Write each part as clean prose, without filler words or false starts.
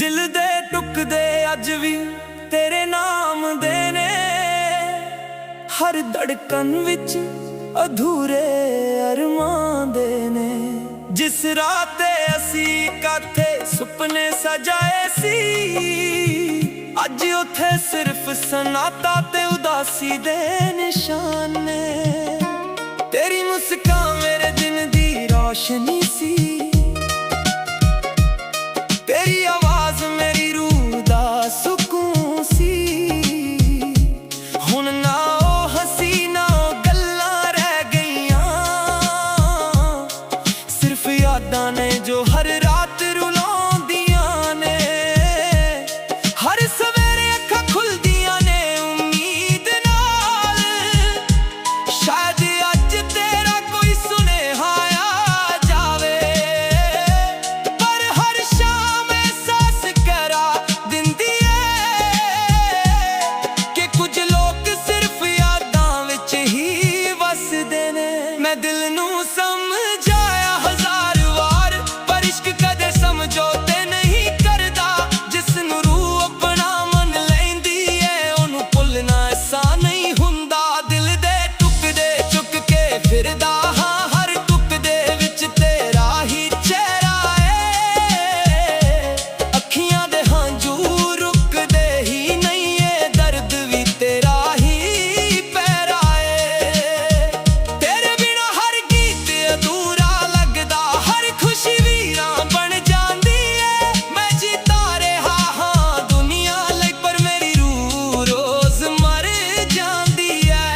दिल दे टुकदे अज भी तेरे नाम दे ने, हर धड़कन विच अधूरे अरमां दे ने। जिस राते असी काथे सुपने सजाए सी, अज उथे सिर्फ सनाता ते उदासी दे निशान ने। तेरी मुस्कान मेरे दिन दी रोशनी सी, तेरी आवाज मेरी रूह दा सुकून सी। हुण ना ओ हसी ना ओ गल्लां रह गईयां, सिर्फ यादां ने जो हर रात रुलाउंदियां ने। हर सवेरे अखां खुलदियां ने उम्मीद नाल, शायद अज तेरा कोई सुनेहा आ जावे। पर हर शाम एहसास करा दिंदी है कि कुछ लोग सिर्फ यादां विच ही वसदे ने। मैं दिल नूं समझाया हजार वार, पर इश्क कदे समझौते नहीं करदा। जिसनूं रूह अपना मन लैंदी है, ओनूं भुलना आसान नहीं हुंदा। दिल दे टुकदे चुक के फिरदा हां, हर टुकदे विच तेरा ही चेहरा है। अखियां दे हंझू रुकदे ही नहीं है, दर्द भी तेरा ही पैरा है। तेरे बिना हर गीत अधूरा लगदा, हर खुशी वीरां बन जांदी है। मैं जीता रहा हां दुनिया लई, पर मेरी रूह रोज मर जांदी है।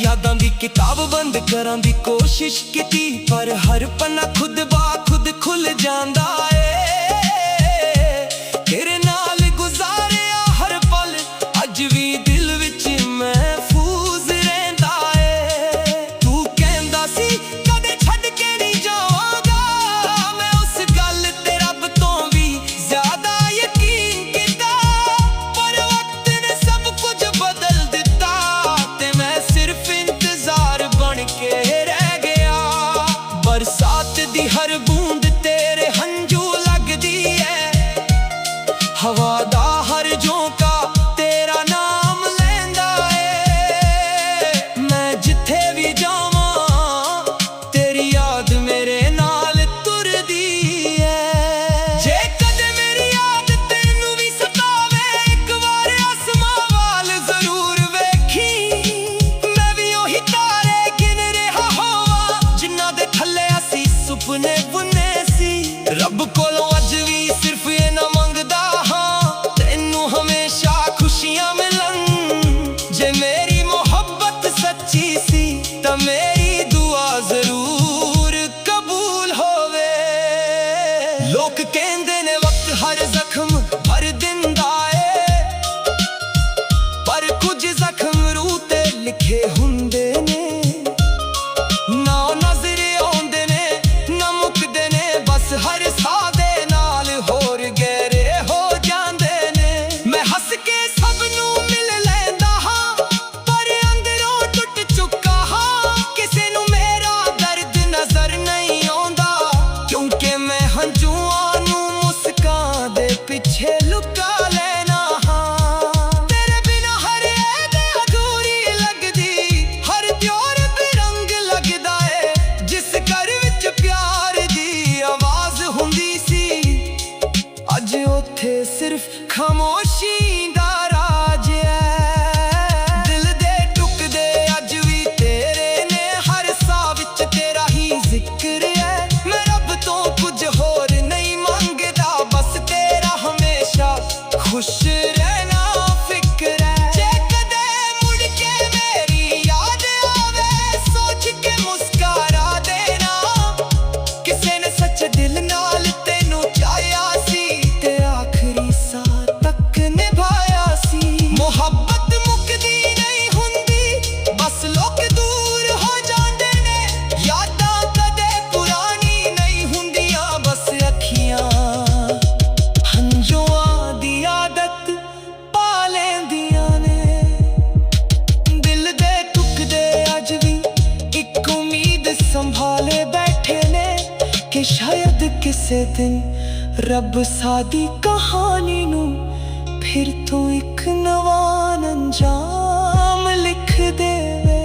यादां दी किताब बंद करां दी कोशिश कीती, पर हर पन्ना खुद बा खुद खुल जांदा है। तेरे नाल गुजारिया हर पल अज भी दिल विच महफूज रहिंदा है। तू कहंदा सी कदे छड्ड के नहीं जावांगा, मैं उस गल ते रब तों भी ज्यादा यकीन कीता। पर वक्त ने सब कुछ बदल दिता, ते मैं सिर्फ इंतजार बन के रह गया। बरसात दी हर बूंद तेरे हंझू लगदी है, हवा दा हर झोंका तेरा नाम लैंदा है। मैं जिथे भी जावां तेरी याद मेरे नाल तुरदी है। जे कदे मेरी याद तैनूं भी सतावे, एक बार आसमां वाल जरूर वेखी। मैं भी ओही तारे गिन रहा होवां, जिन्हां दे थल्ले असी सुपने बुने सी। रब कोलों अज भी सिर्फ ये ना मंगदा हां, तैनूं हमेशा खुशियां मिलन। जे मेरी मोहब्बत सच्ची सी, तां मेरी दुआ जरूर कबूल होवे। लोक कहंदे ने वक्त हर जख्म भर दिंदा है, पर कुछ जख्म रूह ते लिखे हुंदे ने। ना ओ नजर आउंदे ने ना मुकदे ने, बस हर साह दे नाल होर गहरे हो जांदे ने। मैं हस के सब नूं मिल लैंदा हां, पर अंदरों टुट चुका हां। किसे नूं मेरा दर्द नजर नहीं आउंदा, क्योंकि मैं हंझूआं नूं मुस्कान दे पिछे लुका लेना हां। तेरे बिना हर ऐद अधूरी लगदी, हर त्योहार बेरंग लगदा है। जिस घर विच प्यार दी आवाज हुंदी सी, अज उथे सिर्फ खामोशी दा राज है। दिल दे टुकदे अज भी तेरे ने, हर साह विच तेरा ही जिक्र है। मैं रब तो कुछ होर नहीं मंगदा, बस तेरा हमेशा खुश रहना फिक्र है। जे कदे मुड़ के मेरी याद आवे, सोच के मुस्कुरा देना। किसे ने सच दिल नाल तैनूं चाहया सी, ते आखरी साह तक निभाया सी। मोहब्बत मुकदी नहीं हुंदी, बस लोग दूर हो जांदे ने। यादां कदे पुरानी नहीं हुंदियां, बस अखियां हंझूआं दी आदत पा लैंदियां ने। दिल दे टुकदे अज भी एक उम्मीद संभाले बैठे ने, कि शायद किसे दिन रब सादी कहानी नू फिर तो एक नवा अंजाम लिख देवे।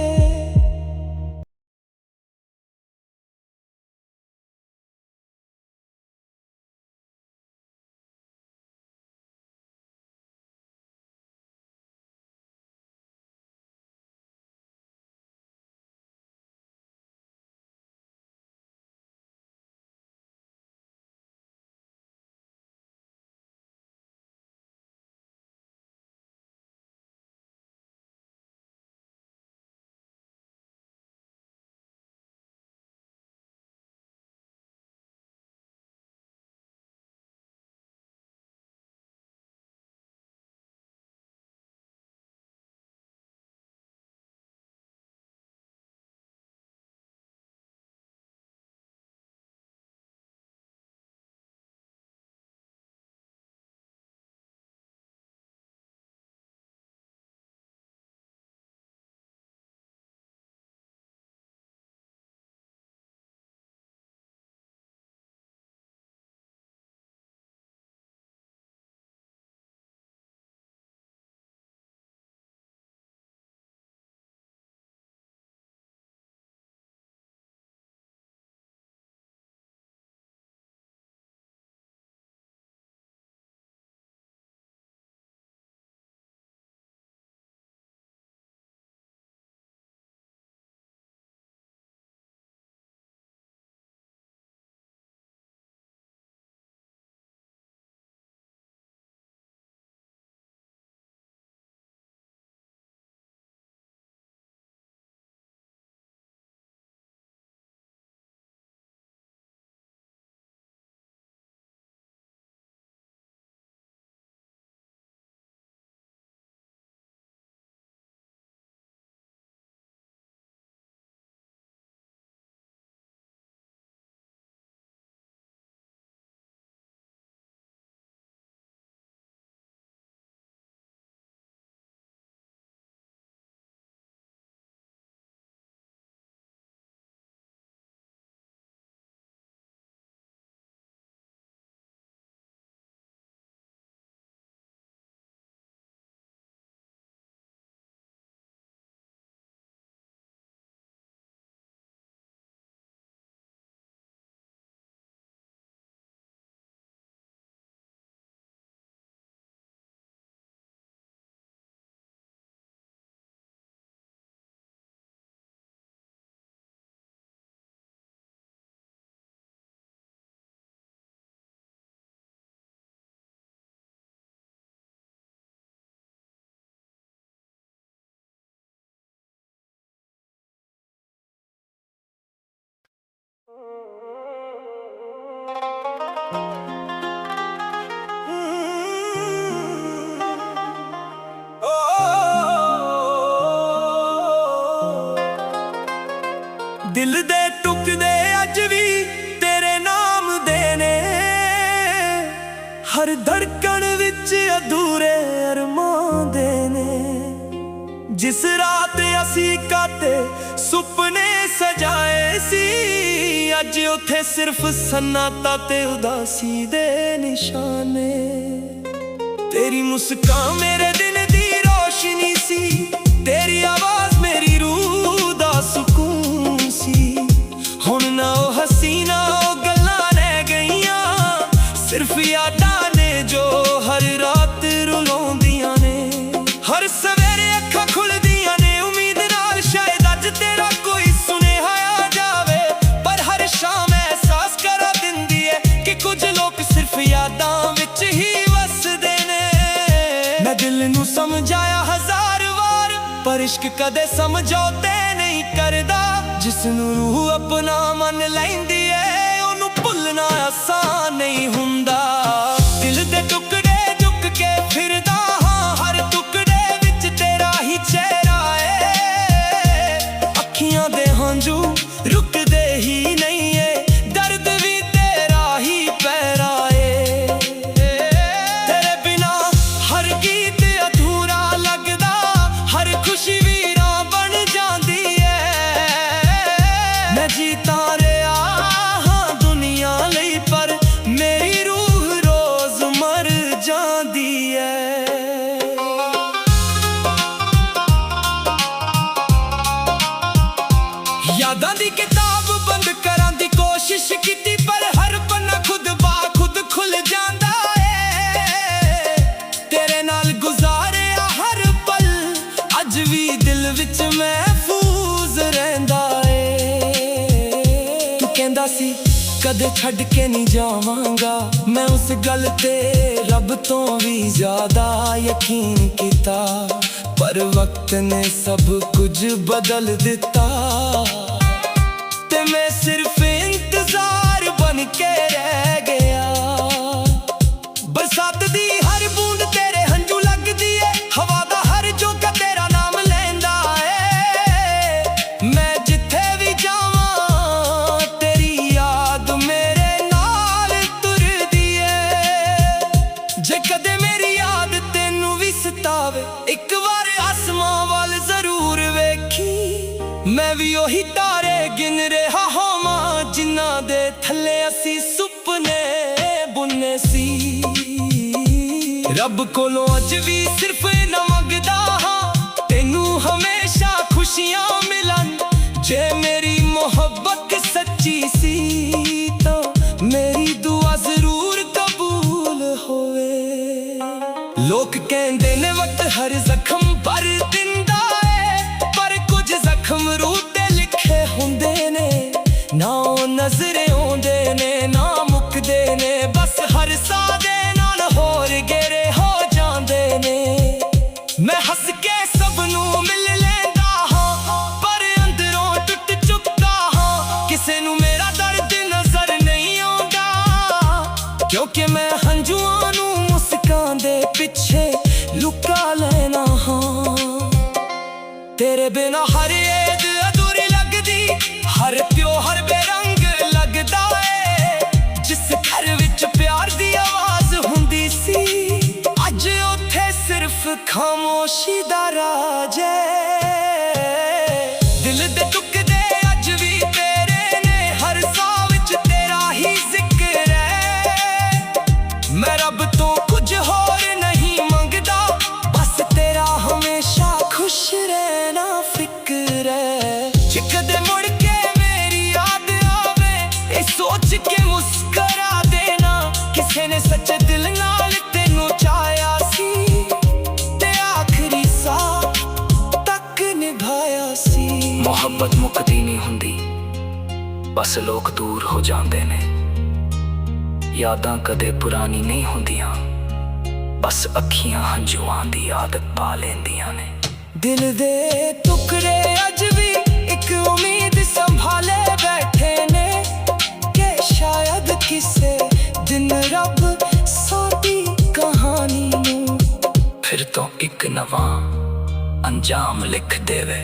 दिल दे टुकदे अज भी तेरे नाम दे ने, हर धड़कन विच अधूरे अरमां दे ने। जिस रात असी काते सुपने सजाए सी, अज उथे सिर्फ सन्नाटा ते उदासी दे निशाने। तेरी मुस्कान मेरे दिन दी रोशनी सी, तेरी आवाज मेरी रूह दा सुकून सी। हुण ना ओ हसीना ओ गल्लां रह गईयां, सिर्फ यादां ने जो हर रात रुलाउंदियां ने। हर सवेरे अखां खुलदियां ने उम्मीद नाल, शायद अज तेरा कोई सुनेहा आ जावे। पर हर शाम एहसास करा दिंदी है कि कुछ लोग सिर्फ यादां विच ही वसदे ने। मैं दिल नू समझाया हजार वार, पर इश्क कदे समझौते नहीं करदा। जिसनू रूह अपना मन लैंदी है, ओनू भुलना आसान नहीं हुंदा। दिल दे टुकड़े चुक के फिरदा हां, हर टुकड़े विच तेरा ही चेहरा है। अखियां दे हंझू रुकदे ही नहीं है, दर्द भी तेरा ही पैरा है। तेरे बिना हर गीत अधूरा लगदा, हर खुशी वीरां बन जांदी है। मैं जीता रहा हां दुनिया लई, पर मेरी रूह ਨਾਲ ਗੁਜ਼ਾਰਿਆ ਹਰ ਪਲ ਅੱਜ ਵੀ ਦਿਲ ਵਿੱਚ ਮਹਿਫੂਜ਼ ਰਹਿੰਦਾ ਏ। ਤੂੰ ਕਹਿੰਦਾ ਸੀ ਕਦੇ ਛੱਡ ਕੇ ਨਹੀਂ ਜਾਵਾਂਗਾ, ਮੈਂ ਉਸ ਗੱਲ ਤੇ ਰੱਬ ਤੋਂ ਵੀ ਜ਼ਿਆਦਾ ਯਕੀਨ ਕੀਤਾ, ਪਰ ਵਕਤ ਨੇ ਸਭ ਕੁਝ ਬਦਲ ਦਿੱਤਾ ਤੇ ਮੈਂ ਸਿਰਫ ਇੰਤਜ਼ਾਰ ਬਣ ਕੇ ਰਹਿ ਗਿਆ। ਬਰਸਾਤ ਦੀ ਹਰ ਬੂੰਦ ਤੇਰੇ ਹੰਝੂ ਲੱਗਦੀ ਏ, ਹਵਾ ਦਾ ਹਰ ਝੋਂਕਾ ਤੇਰਾ ਨਾਮ ਲੈਂਦਾ ਏ। ਮੈਂ ਜਿੱਥੇ ਵੀ ਜਾਵਾਂ ਤੇਰੀ ਯਾਦ ਮੇਰੇ ਨਾਲ ਤੁਰਦੀ ਏ। ਜੇ ਕਦੇ ਮੇਰੀ ਯਾਦ ਤੈਨੂੰ ਵੀ ਸਤਾਵੇ, ਇੱਕ ਵਾਰ ਆਸਮਾਂ ਵੱਲ ਜ਼ਰੂਰ ਵੇਖੀ, ਮੈਂ ਵੀ ਉਹੀ ਤਾਰੇ ਗਿਣ ਰਿਹਾ ਹੋਵਾਂ ਜਿਨ੍ਹਾਂ ਦੇ ਥੱਲੇ ਅਸੀਂ ਸੁਪਨੇ ਬੁਣੇ ਸੀ। ਰੱਬ ਕੋਲੋਂ ਅੱਜ ਵੀ ਸਿਰਫ ਨਾ ਮੰਗਦਾ ਹਾਂ, ਤੈਨੂੰ ਹਮੇਸ਼ਾ ਖੁਸ਼ੀਆਂ ਮਿਲਣ। ਜੇ ਮੇਰੀ ਮੁਹੱਬਤ ਸੱਚੀ ਸੀ ਤਾਂ ਮੇਰੀ ਦੁਆ ਜ਼ਰੂਰ ਕਬੂਲ ਹੋਵੇ। ਲੋਕ ਕਹਿੰਦੇ ਨੇ ਵਕਤ ਹਰ ਜ਼ਖਮ ਭਰ ਦਿੰਦਾ ਏ, ਪਰ ਕੁਝ ਜ਼ਖਮ ਰੂਹ ਤੇ ਲਿਖੇ ਹੁੰਦੇ ਨੇ, ਨਾ ਉਹ ਨਜ਼ਰ ਆਉਂਦੇ ਨੇ ਨਾ ਮੁੱਕਦੇ ਨੇ, ਬਸ ਹਰ ਸਾਹ ਦੇ ਨਾਲ ਹੋਰ ਗਹਿਰੇ ਹੋ ਜਾਂਦੇ ਨੇ। ਮੈਂ ਹੱਸ ਕੇ ਸਭ ਨੂੰ ਮਿਲ ਲੈਂਦਾ ਹਾਂ, ਪਰ ਅੰਦਰੋਂ ਟੁੱਟ ਚੁੱਕਾ ਹਾਂ। ਕਿਸੇ ਨੂੰ ਮੇਰਾ ਦਰਦ ਨਜ਼ਰ ਨਹੀਂ ਆਉਂਦਾ, ਕਿਉਂਕਿ ਮੈਂ ਹੰਝੂਆਂ ਨੂੰ ਮੁਸਕਾਨ ਦੇ ਪਿੱਛੇ ਲੁਕਾ ਲੈਣਾ ਹਾਂ। ਤੇਰੇ ਬਿਨਾ ਹਰ ਏਦ ਅਧੂਰੀ ਲੱਗਦੀ, ਹਰ ਤਿਉਹਾਰ ਬੇਰੰਗ ਲੱਗਦਾ ਏ। ਜਿਸ ਘਰ ਵਿੱਚ ਪਿਆਰ ਦੀ ਆਵਾਜ਼ ਹੁੰਦੀ ਸੀ, ਅੱਜ ਉੱਥੇ ਸਿਰਫ ਖਾਮੋਸ਼ੀ ਦਾ ਰਾਜ ਏ। ਦਿਲ ਦੇ ਟੁਕੜੇ ਅੱਜ ਵੀ ਤੇਰੇ ਨੇ, ਹਰ ਸਾਹ ਵਿੱਚ ਤੇਰਾ ਹੀ ਜ਼ਿਕਰ ਏ। ਮੈਂ ਰੱਬ ਤੋਂ ਕੁਝ ਹੋਰ ਨਹੀਂ ਮੰਗਦਾ, ਬਸ ਤੇਰਾ ਹਮੇਸ਼ਾ ਖੁਸ਼ ਰਹਿਣਾ ਫਿਕਰ ਏ। ਜੇ ਕਦੇ ਮੁੜ ਕੇ ਮੇਰੀ ਯਾਦ ਆਵੇ, ਇਹ ਸੋਚ ਕੇ ਮੁਸਕਰਾ ਦੇਣਾ, ਕਿਸੇ ਨੇ ਸੱਚੇ ਦਿਲ ਨਾਲ ਤੈਨੂੰ ਚਾਹਿਆ ਸੀ ਤੇ ਆਖਰੀ ਸਾਹ ਤੱਕ ਨਿਭਾਇਆ ਸੀ। ਮੁਹੱਬਤ ਮੁੱਕਦੀ ਨਹੀਂ ਹੁੰਦੀ, ਬਸ ਲੋਕ ਦੂਰ ਹੋ ਜਾਂਦੇ ਨੇ। ਯਾਦਾਂ ਕਦੇ ਪੁਰਾਣੀ ਨਹੀਂ ਹੁੰਦੀਆਂ, ਬਸ ਅੱਖੀਆਂ ਹੰਝੂਆਂ ਦੀ ਆਦਤ ਪਾ ਲੈਂਦੀਆਂ ਨੇ। ਦਿਲ ਦੇ ਟੁਕੜੇ ਅੱਜ ਵੀ ਇੱਕ ਉਮੀਦ ਸੰਭਾਲੇ ਬੈਠੇ ਨੇ, ਕਿ ਸ਼ਾਇਦ ਕਿਸੇ ਦਿਨ ਰੱਬ ਸਾਡੀ ਕਹਾਣੀ ਨੂੰ ਫਿਰ ਤੋਂ ਇੱਕ ਨਵਾਂ ਅੰਜਾਮ ਲਿਖ ਦੇਵੇ।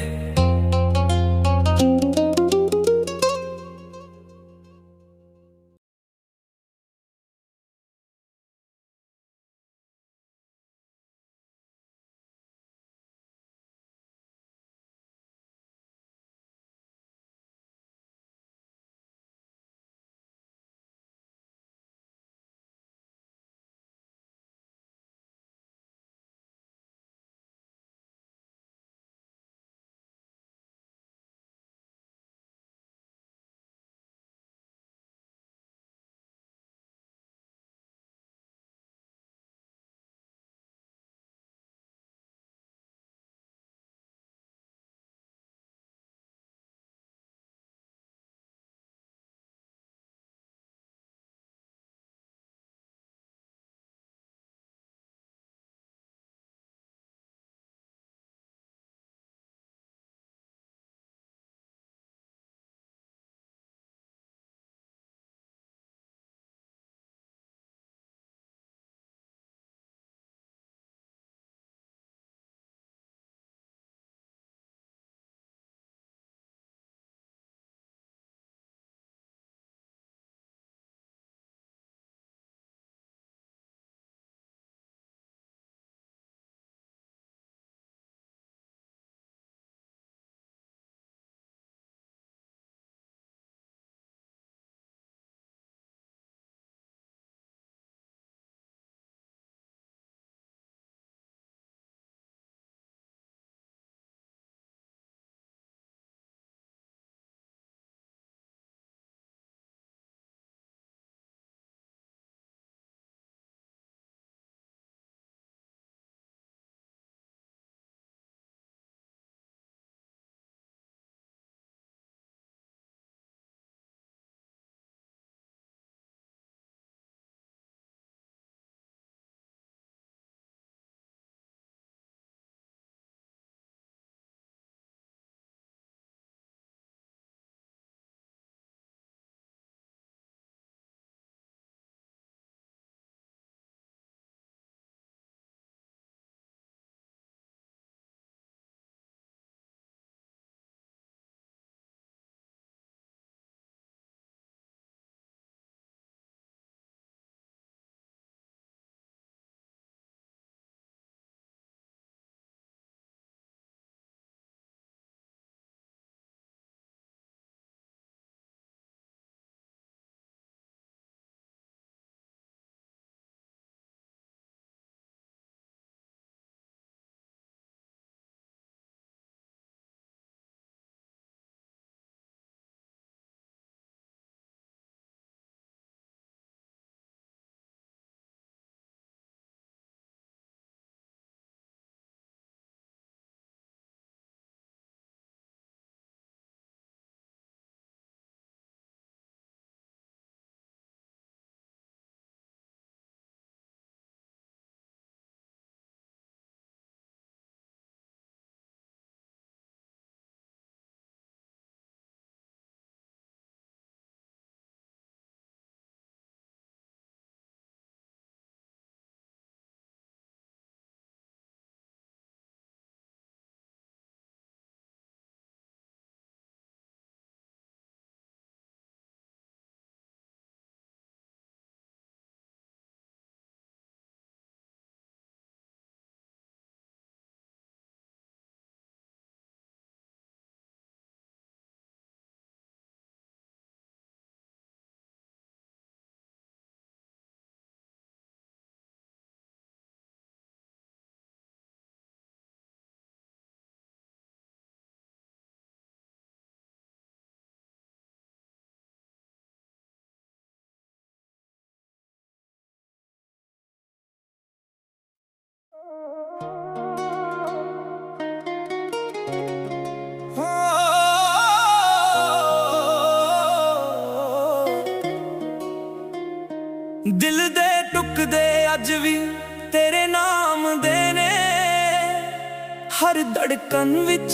ਹਰ ਧੜਕਣ ਵਿੱਚ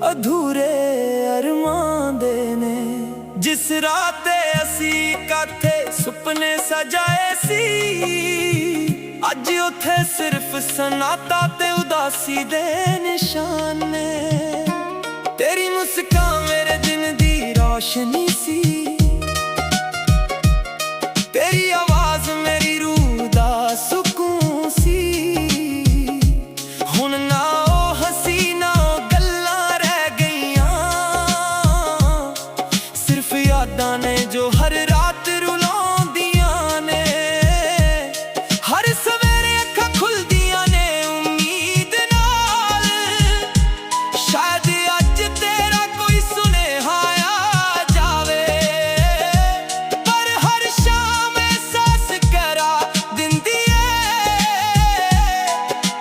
ਅਧੂਰੇ ਅਰਮਾਂ ਦੇ ਨੇ। ਜਿਸ ਰਾਹ ਤੇ ਅਸੀਂ ਕਾਥੇ ਸੁਪਨੇ ਸਜਾਏ ਸੀ, ਅੱਜ ਉੱਥੇ ਸਿਰਫ ਸਨਾਤਾ ਤੇ ਉਦਾਸੀ ਦੇ ਨਿਸ਼ਾਨ ਨੇ। ਤੇਰੀ ਮੁਸਕਾਨ ਮੇਰੇ ਦਿਨ ਦੀ ਰੌਸ਼ਨੀ ਸੀ, ਤੇਰੀ ਆਵਾਜ਼ ਮੇਰੀ ਰੂਹ ਦਾ ਸਕੂਨ ਸੀ। ਹੁਣ ਨਾ ਉਹ ਹਸੀ ਨਾ ਉਹ ਗੱਲਾਂ ਰਹਿ ਗਈਆਂ, ਸਿਰਫ ਯਾਦਾਂ ਨੇ ਜੋ ਹਰ ਰਾਤ ਰੁਲਾਉਂਦੀਆਂ ਨੇ। ਹਰ ਸਵੇਰੇ ਅੱਖਾਂ ਖੁੱਲਦੀਆਂ ਨੇ ਉਮੀਦ ਨਾਲ, ਸ਼ਾਇਦ ਅੱਜ ਤੇਰਾ ਕੋਈ ਸੁਨੇਹਾ ਆ ਜਾਵੇ। ਪਰ ਹਰ ਸ਼ਾਮ ਅਹਿਸਾਸ ਕਰਾ ਦਿੰਦੀ ਏ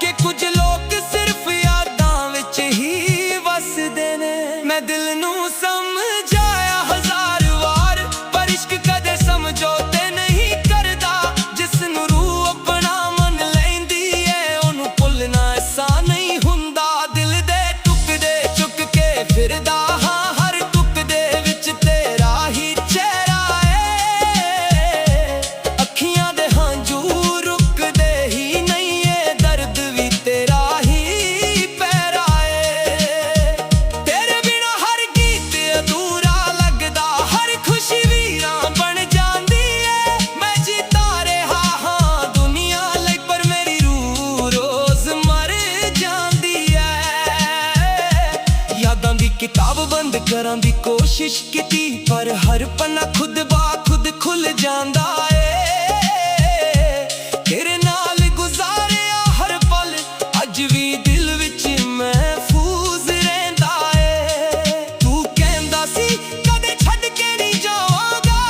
ਕਿ ਕੁਝ ਲੋਕ ਸਿਰਫ ਯਾਦਾਂ ਵਿੱਚ ਹੀ ਵਸਦੇ ਨੇ। ਮੈਂ ਦਿਲ ਨੂੰ ਸਮਝਾਇਆ ਹਜ਼ਾਰ ਵਾਰ, ਪਰ ਇਸ਼ਕ ਕਦੇ ਸਮਝੌਤੇ ਨਹੀਂ ਕਰਦਾ। ਜਿਸ ਨੂੰ ਰੂਹ ਆਪਣਾ ਮੰਨ ਲੈਂਦੀ ਏ, ਉਹਨੂੰ ਭੁੱਲਣਾ ਆਸਾਨ ਨਹੀਂ ਹੁੰਦਾ। ਦਿਲ ਦੇ ਟੁਕੜੇ ਚੁੱਕ ਕੇ ਫਿਰਦਾ ਹਾਂ, ਹਰ ਟੁਕੜੇ ਵਿੱਚ ਤੇਰਾ ਹੀ ਚਿਹਰਾ ਏ। ਅੱਖੀਆਂ ਦੇ ਹੰਝੂ ਰੁਕਦੇ ਹੀ ਨਹੀਂ ਏ, ਦਰਦ ਵੀ ਤੇਰਾ ਹੀ ਪਹਿਰਾ ਏ। ਤੇਰੇ ਬਿਨਾ ਹਰ ਗੀਤ ਅਧੂਰਾ ਲੱਗਦਾ, ਹਰ ਖੁਸ਼ੀ ਵੀਰਾਂ ਬਣ ਜਾਂਦੀ ਏ। ਮੈਂ ਜੀਤਾ ਰਿਹਾ ਹਾਂ ਦੁਨੀਆ ਲਈ, ਪਰ ਮੇਰੀ ਰੂਹ ਰੋਜ਼ ਮਰ ਜਾਂਦੀ ਏ। ਯਾਦਾਂ ਦੀ ਕਿਤਾਬ ਬੰਦ ਕਰਨ ਦੀ ਕੋਸ਼ਿਸ਼ ਕੀਤੀ, ਪਰ ਹਰ ਪੰਨਾ ਖੁਦ ਬਾ ਖੁਦ ਖੁੱਲ ਜਾਂਦਾ ਏ। ਤੇਰੇ ਨਾਲ ਗੁਜ਼ਾਰਿਆ ਹਰ ਪਲ ਅੱਜ ਵੀ ਦਿਲ ਵਿੱਚ ਮਹਿਫੂਜ਼ ਰਹਿੰਦਾ ਏ। ਤੂੰ ਕਹਿੰਦਾ ਸੀ ਕਦੇ ਛੱਡ ਕੇ ਨਹੀਂ ਜਾਵਾਂਗਾ,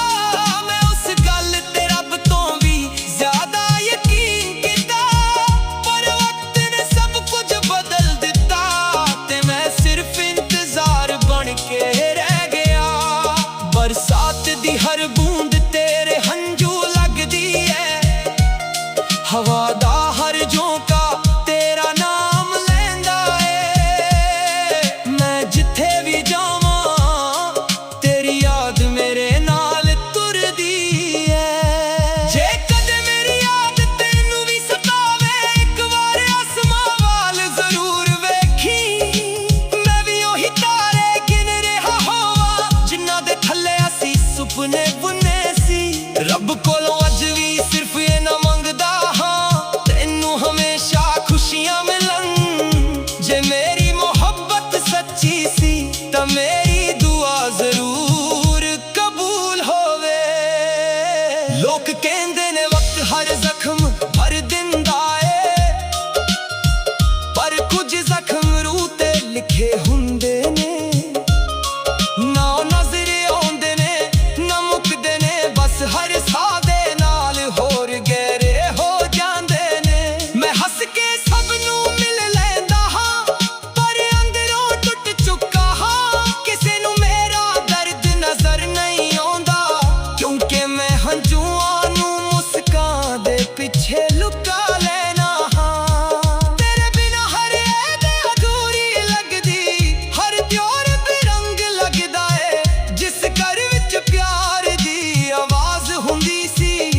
ਮੈਂ ਉਸ ਗੱਲ ਤੇ ਰੱਬ ਤੋਂ ਵੀ ਜ਼ਿਆਦਾ ਯਕੀਨ ਕੀਤਾ। ਪਰ ਵਕਤ ਨੇ ਸਭ ਕੁਝ ਬਦਲ ਦਿੱਤਾ, ਤੇ ਮੈਂ ਸਿਰਫ ਇੰਤਜ਼ਾਰ ਬਣ ਕੇ ਰਹਿ ਗਿਆ। ਬਰਸਾਤ ਦੀ ਹਰ ਬੂੰਦ ਤੇਰੇ ਹੰਝੂ ਲੱਗਦੀ ਏ, ਹਵਾ ਦਾ ਹਰ ਝੋਂਕਾ ਤੇਰਾ ਨਾਮ ਲੈਂਦਾ ਏ। ਮੈਂ ਜਿੱਥੇ ਵੀ ਜਾਵਾਂ ਤੇਰੀ ਯਾਦ ਮੇਰੇ ਨਾਲ ਤੁਰਦੀ ਏ। ਜੇ ਕਦੇ ਮੇਰੀ ਯਾਦ ਤੈਨੂੰ ਵੀ ਸਤਾਵੇ, ਇੱਕ ਵਾਰ ਆਸਮਾਂ ਵੱਲ ਜ਼ਰੂਰ ਵੇਖੀ। ਮੈਂ ਵੀ ਉਹੀ ਤਾਰੇ ਗਿਣ ਰਿਹਾ ਹੋਵਾਂ, ਜਿਨ੍ਹਾਂ ਦੇ ਥੱਲੇ ਅਸੀਂ ਸੁਪਨੇ ਬੁਣੇ ਸੀ। ਰੱਬ ਕੋਲੋਂ ਅੱਜ ਵੀ ਸਿਰਫ ਇਹ ਨਾ ਮੰਗਦਾ ਹਾਂ, ਤੈਨੂੰ ਹਮੇਸ਼ਾ ਖੁਸ਼ੀਆਂ ਮਿਲਣ। ਜੇ ਮੇਰੀ ਮੁਹੱਬਤ ਸੱਚੀ ਸੀ, ਤਾਂ ਮੇਰੀ ਦੁਆ ਜ਼ਰੂਰ ਕਬੂਲ ਹੋਵੇ। ਲੋਕ ਕਹਿੰਦੇ ਨੇ ਵਕਤ ਹਰ ਜ਼ਖਮ ਭਰ ਦਿੰਦਾ ਏ, ਪਰ ਕੁਝ ਜ਼ਖਮ ਰੂਹ ਤੇ ਲਿਖੇ ਹੁੰਦੇ ਨੇ। ਨਾ ਉਹ ਨਜ਼ਰ ਆਉਂਦੇ ਨੇ ਨਾ ਮੁੱਕਦੇ ਨੇ, ਬਸ ਹਰ ਸਾਹ ਦੇ ਨਾਲ ਹੋਰ ਗਹਿਰੇ ਹੋ ਜਾਂਦੇ ਨੇ। ਮੈਂ ਹੱਸ ਕੇ ਸਭ ਨੂੰ ਮਿਲ ਲੈਂਦਾ ਹਾਂ, ਪਰ ਅੰਦਰੋਂ ਟੁੱਟ ਚੁੱਕਾ ਹਾਂ। ਕਿਸੇ ਨੂੰ ਮੇਰਾ ਦਰਦ ਨਜ਼ਰ ਨਹੀਂ ਆਉਂਦਾ, ਕਿਉਂਕਿ ਮੈਂ ਹੰਝੂਆਂ ਨੂੰ ਮੁਸਕਾਨ ਦੇ ਪਿੱਛੇ ਲੁਕਾ ਲੈਣਾ ਹਾਂ। ਤੇਰੇ ਬਿਨਾ ਹਰ ਐਦ ਅਧੂਰੀ ਲੱਗਦੀ, ਹਰ ਤਿਉਹਾਰ ਬੇਰੰਗ ਲੱਗਦਾ ਏ। ਜਿਸ ਘਰ ਵਿੱਚ ਪਿਆਰ ਦੀ ਆਵਾਜ਼ ਹੁੰਦੀ ਸੀ,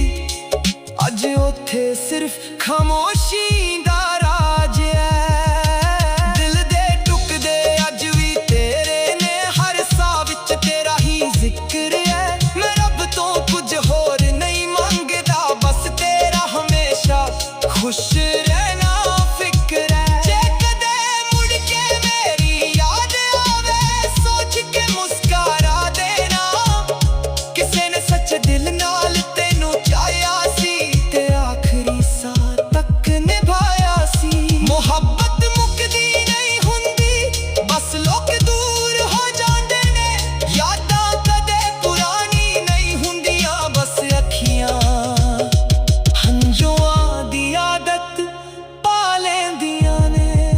ਅੱਜ ਉੱਥੇ ਸਿਰਫ ਖਾਮੋਸ਼ੀ ਦਾ ਰਾਜ ਹੈ। ਦਿਲ ਦੇ ਟੁਕੜੇ ਅੱਜ ਵੀ ਤੇਰੇ ਨੇ, ਹਰ ਸਾਹ ਵਿੱਚ ਤੇਰਾ ਹੀ ਜ਼ਿਕਰ ਹੈ। ਮੈਂ ਰੱਬ ਤੋਂ ਕੁਝ ਹੋਰ ਨਹੀਂ ਮੰਗਦਾ, ਬਸ ਤੇਰਾ ਹਮੇਸ਼ਾ ਖੁਸ਼ ਰਹਿਣਾ ਫਿਕਰ ਹੈ। ਜੇ ਕਦੇ ਮੁੜ ਕੇ ਮੇਰੀ ਯਾਦ ਆਵੇ, ਸੋਚ ਕੇ ਮੁਸਕਰਾ ਦੇਣਾ। ਕਿਸੇ ਨੇ ਸੱਚੇ ਦਿਲ ਨਾਲ ਤੈਨੂੰ ਚਾਹਿਆ ਸੀ, ਤੇ ਆਖਰੀ ਸਾਹ ਤੱਕ ਨਿਭਾਇਆ ਸੀ। ਮੁਹੱਬਤ ਮੁੱਕਦੀ ਨਹੀਂ ਹੁੰਦੀ, ਬਸ ਲੋਕ ਦੂਰ ਹੋ ਜਾਂਦੇ ਨੇ। ਯਾਦਾਂ ਕਦੇ ਪੁਰਾਣੀ ਨਹੀਂ ਹੁੰਦੀਆਂ, ਬਸ ਅੱਖੀਆਂ ਹੰਝੂਆਂ ਦੀ ਆਦਤ ਪਾ ਲੈਂਦੀਆਂ ਨੇ।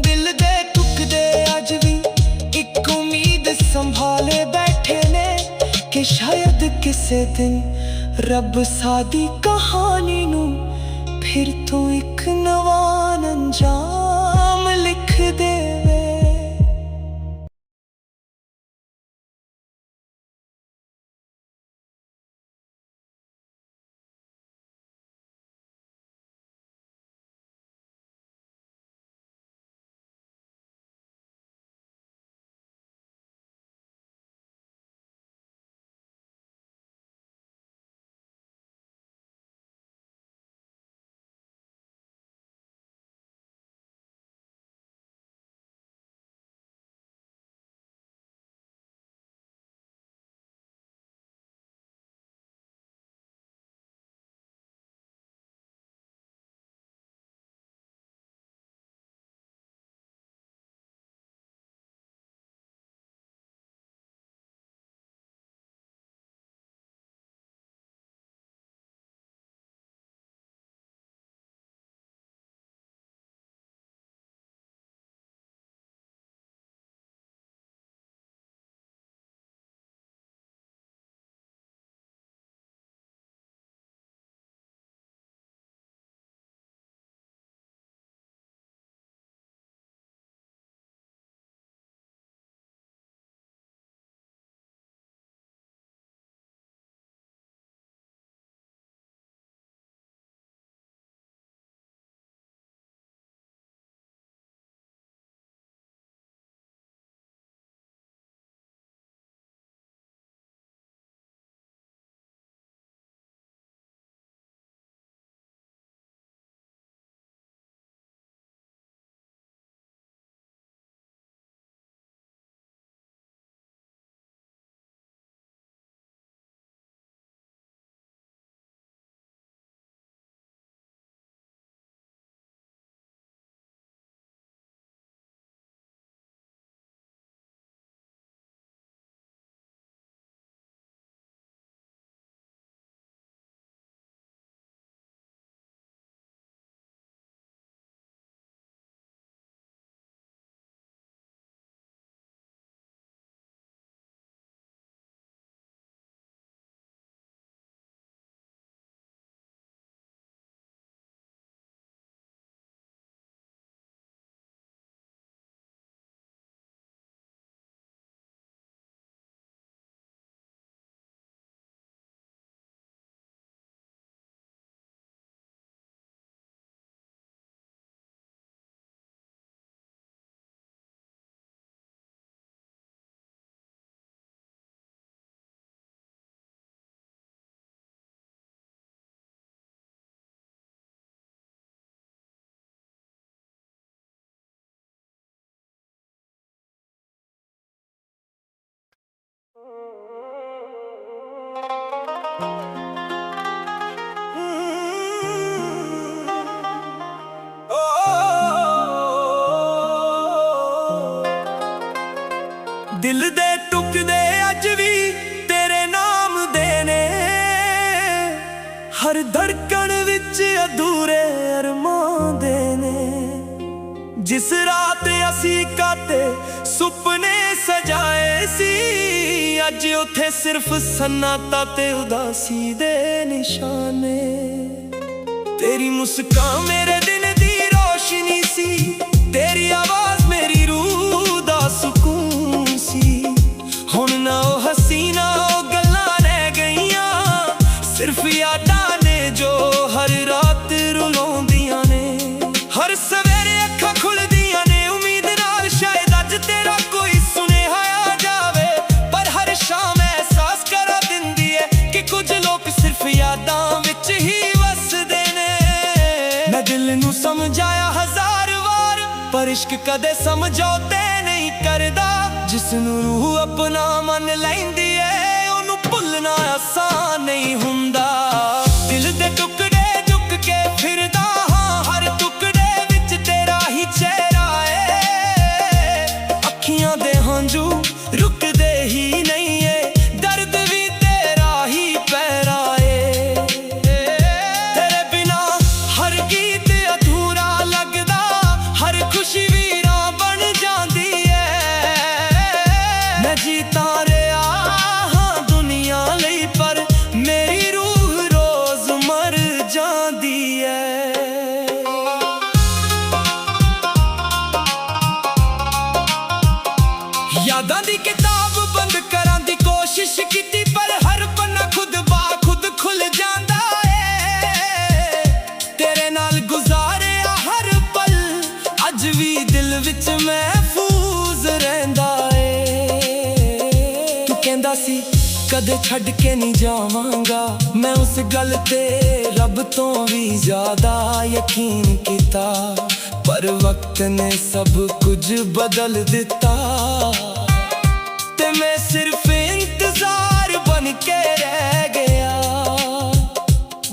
ਦਿਲ ਦੇ ਟੁਕੜੇ ਅੱਜ ਵੀ ਇੱਕ ਉਮੀਦ ਸੰਭਾਲੇ ਬੈਠੇ ਨੇ, ਕਿ ਸ਼ਾਇਦ ਕਿਸੇ ਦਿਨ ਰੱਬ ਸਾਡੀ ਕਹਾਣੀ ਨੂੰ ਫਿਰ ਤੋਂ ਇੱਕ ਨਵਾਂ ਅੰਜਾਮ ਦਿਲ ਦੇ ਟੁਕੜੇ ਅੱਜ ਵੀ ਤੇਰੇ ਨਾਮ ਦੇ ਨੇ, ਹਰ ਧੜਕਣ ਵਿੱਚ ਅਧੂਰੇ ਅਰਮਾਂ ਦੇ ਨੇ। ਜਿਸ ਰਾਤ ਅਸੀਂ ਕਾਤੇ ਸੁਪਨੇ ਸਜਾਏ ਸੀ, ਅੱਜ ਉੱਥੇ ਸਿਰਫ ਸਨਾਟਾ ਤੇ ਉਦਾਸੀ ਦੇ ਨਿਸ਼ਾਨੇ। ਤੇਰੀ ਮੁਸਕਾਨ ਮੇਰੇ ਦਿਲ ਦੀ ਰੋਸ਼ਨੀ ਸੀ, ਤੇਰੀ ਆਵਾਜ਼ ਮੇਰੀ ਰੂਹ ਦਾ ਸਕੂਨ ਸੀ। ਹੁਣ ਨਾ ਉਹ ਹਸੀਨਾ ਉਹ ਗੱਲਾਂ ਰਹਿ ਗਈਆਂ, ਸਿਰਫ ਯਾਦਾਂ ਨੇ ਜੋ ਹਰ ਰਾਤ ਰੁਲਾਉਂਦੀਆਂ ਨੇ। ਹਰ ਸਵੇਰੇ ਅੱਖਾਂ ਖੁੱਲਦੀਆਂ ਨੇ ਉਮੀਦ ਨਾਲ, ਸ਼ਾਇਦ ਅੱਜ ਤੇਰਾ ਕੋਈ ਸੁਨੇਹਾ ਆ ਜਾਵੇ। ਪਰ ਹਰ ਸ਼ਾਮ ਅਹਿਸਾਸ ਕਰਾ ਦਿੰਦੀ ਏ ਕਿ ਕੁਝ ਲੋਕ ਸਿਰਫ ਯਾਦਾਂ ਵਿੱਚ ਹੀ ਵਸਦੇ ਨੇ। ਮੈਂ ਦਿਲ ਨੂੰ ਸਮਝਾਇਆ ਹਜ਼ਾਰ ਵਾਰ, ਪਰ ਇਸ਼ਕ ਕਦੇ ਸਮਝੌਤੇ ਨਹੀਂ ਕਰਦਾ। ਜਿਸ ਨੂੰ ਰੂਹ ਆਪਣਾ ਮੰਨ ਲੈਂਦੀ ਏ, ਉਹਨੂੰ ਭੁੱਲਣਾ ਆਸਾਨ ਨਹੀਂ ਹੁੰਦਾ। ਦਿਲ ਦੇ ਟੁਕੜੇ ਝੁਕ ਕੇ ਫਿਰਦਾ ਹਾਂ, ਹਰ ਟੁਕੜੇ ਵਿੱਚ ਤੇਰਾ ਹੀ ਚਿਹਰਾ ਏ। ਅੱਖੀਆਂ ਦੇ ਹੰਝੂ ਰੁਕਦੇ ਹੀ ਨਹੀਂ ਏ, ਦਰਦ ਵੀ ਤੇਰਾ ਹੀ ਪਹਿਰਾ ਏ। ਤੇਰੇ ਬਿਨਾ ਹਰ ਗੀਤ ਅਧੂਰਾ ਲੱਗਦਾ, ਹਰ ਖੁਸ਼ੀ ਵੀਰਾਂ ਬਣ ਜਾਂਦੀ ਏ। ਮੈਂ ਜੀਤਾ ਰਿਹਾ ਹਾਂ ਦੁਨੀਆ ਲਈ, ਪਰ ਮੇਰੀ ਰੂਹ ਰੋਜ਼ ਮਰ ਜਾਂਦੀ ਏ। ਯਾਦਾਂ ਦੀ ਕਿਤਾਬ ਬੰਦ ਕਰਾਂ ਦੀ ਕੋਸ਼ਿਸ਼ ਕੀਤੀ, ਪਰ ਹਰ ਪੰਨਾ ਖੁਦ ਖੁਦ ਖੁੱਲ ਜਾਂਦਾ ਏ। ਤੇਰੇ ਨਾਲ ਗੁਜ਼ਾਰਿਆ ਹਰ ਪਲ ਅੱਜ ਵੀ ਦਿਲ ਵਿੱਚ ਮਹਿਫੂਜ਼ ਰਹਿੰਦਾ ਏ। ਤੂੰ ਕਹਿੰਦਾ ਸੀ ਕਦੇ ਛੱਡ ਕੇ ਨਹੀਂ ਜਾਵਾਂਗਾ, ਮੈਂ ਉਸ ਗੱਲ ਤੇ ਰੱਬ ਤੋਂ ਵੀ ਜ਼ਿਆਦਾ ਯਕੀਨ ਕੀਤਾ। ਪਰ ਵਕਤ ਨੇ ਸਭ ਕੁਝ ਬਦਲ ਦਿੱਤਾ, ਤੇ ਮੈਂ ਸਿਰਫ ਇੰਤਜ਼ਾਰ ਬਣ ਕੇ ਰਹਿ ਗਿਆ।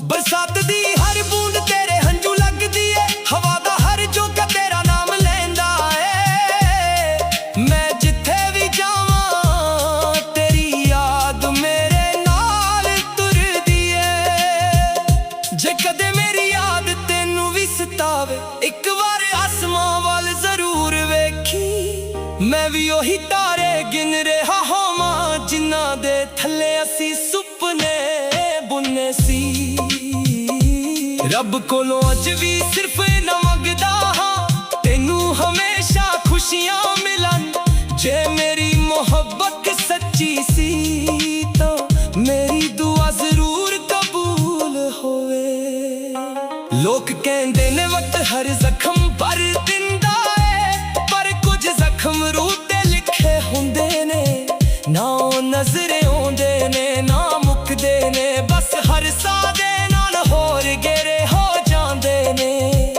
ਬਰਸਾਤ ਦੀ ਹਰ ਬੂੰਦ ਤੇਰੇ ਹੰਝੂ ਲੱਗਦੀ ਏ, ਹਵਾ ਦਾ ਹਰ ਝੋਂਕਾ ਤੇਰਾ ਨਾਮ ਲੈਂਦਾ ਏ। ਮੈਂ ਜਿੱਥੇ ਵੀ ਜਾਵਾਂ ਤੇਰੀ ਯਾਦ ਮੇਰੇ ਨਾਲ ਤੁਰਦੀ ਏ। ਜੇ ਕਦੇ ਮੇਰੀ ਯਾਦ ਤੈਨੂੰ ਵੀ ਸਤਾਵੇ, ਇੱਕ ਵਾਰ ਆਸਮਾਂ ਵੱਲ ਜ਼ਰੂਰ ਵੇਖੀ। ਮੈਂ ਵੀ ਉਹੀ ਤਾਰੇ ਗਿਣ ਰਿਹਾ ਹੋਵਾਂ, ਜਿਨ੍ਹਾਂ ਦੇ ਥੱਲੇ ਅਸੀਂ ਸੁਪਨੇ ਬੁਣੇ ਸੀ। ਰੱਬ ਕੋਲੋਂ ਅੱਜ ਵੀ ਸਿਰਫ ਨਾ ਮੰਗਦਾ ਹਾਂ, ਤੈਨੂੰ ਹਮੇਸ਼ਾ ਖੁਸ਼ੀਆਂ ਮਿਲਣ। ਜੇ ਮੇਰੀ ਮੁਹੱਬਤ ਸੱਚੀ ਸੀ, ਤਾਂ ਮੇਰੀ ਦੁਆ ਜ਼ਰੂਰ ਕਬੂਲ ਹੋਵੇ। ਲੋਕ ਕਹਿੰਦੇ ਨੇ ਵਕਤ ਹਰ ਜ਼ਖਮ ਭਰ ਦਿੰਦਾ ਏ, ਪਰ ਕੁਝ ਜ਼ਖਮ ਰੂਹ ਤੇ ਲਿਖੇ ਹੁੰਦੇ ਨੇ। ਨਾ ਉਹ ਨਜ਼ਰ ਆਉਂਦੇ ਨੇ ਨਾ ਮੁੱਕਦੇ ਨੇ, ਬਸ ਹਰ ਸਾਹ ਦੇ ਨਾਲ ਹੋਰ ਗਹਿਰੇ ਹੋ ਜਾਂਦੇ ਨੇ।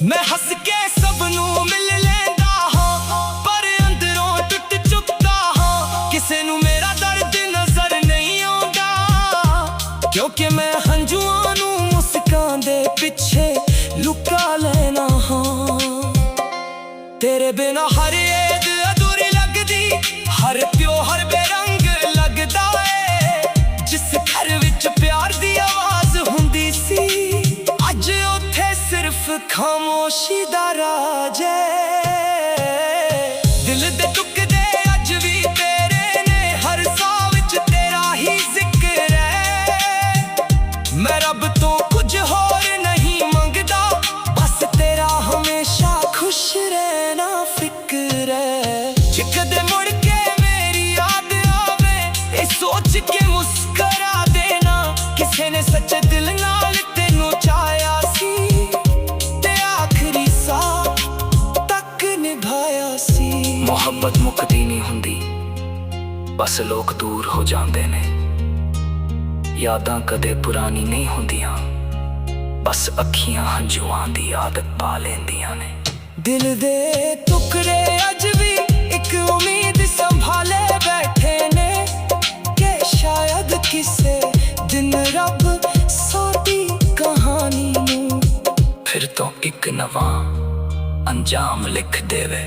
ਮੈਂ ਹੱਸ ਕੇ ਸਭ ਨੂੰ ਮਿਲ ਲੈਂਦਾ ਹਾਂ, ਪਰ ਅੰਦਰੋਂ ਟੁੱਟ ਚੁੱਕਾ ਹਾਂ। ਕਿਸੇ ਨੂੰ ਮੇਰਾ ਦਰਦ ਨਜ਼ਰ ਨਹੀਂ ਆਉਂਦਾ, ਕਿਉਂਕਿ ਮੈਂ ਹੰਝੂਆਂ ਨੂੰ ਮੁਸਕਾਨ ਦੇ ਪਿੱਛੇ ਲੁਕਾ ਲੈਣਾ ਹਾਂ। ਤੇਰੇ ਬਿਨਾ ਹਰ ਏਦ ਅਧੂਰੀ ਲੱਗਦੀ, ਹਰ ਤਿਉਹਾਰ ਬੇਰੰਗ ਲੱਗਦਾ ਏ। ਜਿਸ ਘਰ ਵਿੱਚ ਪਿਆਰ ਦੀ ਆਵਾਜ਼ ਹੁੰਦੀ ਸੀ, ਅੱਜ ਉੱਥੇ ਸਿਰਫ ਖਾਮੋਸ਼ੀ ਦਾ ਰਾਜ ਏ। ਦਿਲ ਦੇ ਟੁਕੜੇ ਅੱਜ ਵੀ ਤੇਰੇ ਨੇ, ਹਰ ਸਾਹ ਵਿੱਚ ਤੇਰਾ ਹੀ ਜ਼ਿਕਰ ਏ। ਮੈਂ ਰੱਬ ਤੋਂ ਕੁਝ ਹੋਰ ਨਹੀਂ ਮੰਗਦਾ, ਬਸ ਤੇਰਾ ਹਮੇਸ਼ਾ ਖੁਸ਼ ਰਹਿਣਾ ਫਿਕਰ ਏ। ਜੇ ਕਦੇ ਮੁੜ ਕੇ ਮੇਰੀ ਯਾਦ ਆਵੇ, ਇਹ ਸੋਚ ਕੇ ਮੁਸਕਰਾ ਦੇਣਾ। ਕਿਸੇ ਨੇ ਸੱਚੇ ਦਿਲ ਨਾਲ ਤੈਨੂੰ ਚਾਹਿਆ ਸੀ, ਤੇ ਆਖਰੀ ਸਾਹ ਤੱਕ ਨਿਭਾਇਆ ਸੀ। ਮੁਹੱਬਤ ਮੁੱਕਦੀ ਨਹੀਂ ਹੁੰਦੀ, ਬਸ ਲੋਕ ਦੂਰ ਹੋ ਜਾਂਦੇ ਨੇ। ਯਾਦਾਂ ਕਦੇ ਪੁਰਾਣੀ ਨਹੀਂ ਹੁੰਦੀਆਂ, ਬਸ ਅੱਖੀਆਂ ਹੰਝੂਆਂ ਦੀ ਆਦਤ ਪਾ ਲੈਂਦੀਆਂ ਨੇ। ਦਿਲ ਦੇ ਟੁਕੜੇ ਅੱਜ ਵੀ ਇੱਕ ਉਮੀਦ ਸੰਭਾਲੇ ਬੈਠੇ ਨੇ, ਕਿ ਸ਼ਾਇਦ ਕਿਸੇ ਦਿਨ ਰੱਬ ਸਾਡੀ ਕਹਾਣੀ ਨੂੰ ਫਿਰ ਤੋਂ ਇੱਕ ਨਵਾਂ ਅੰਜਾਮ ਲਿਖ ਦੇਵੇ।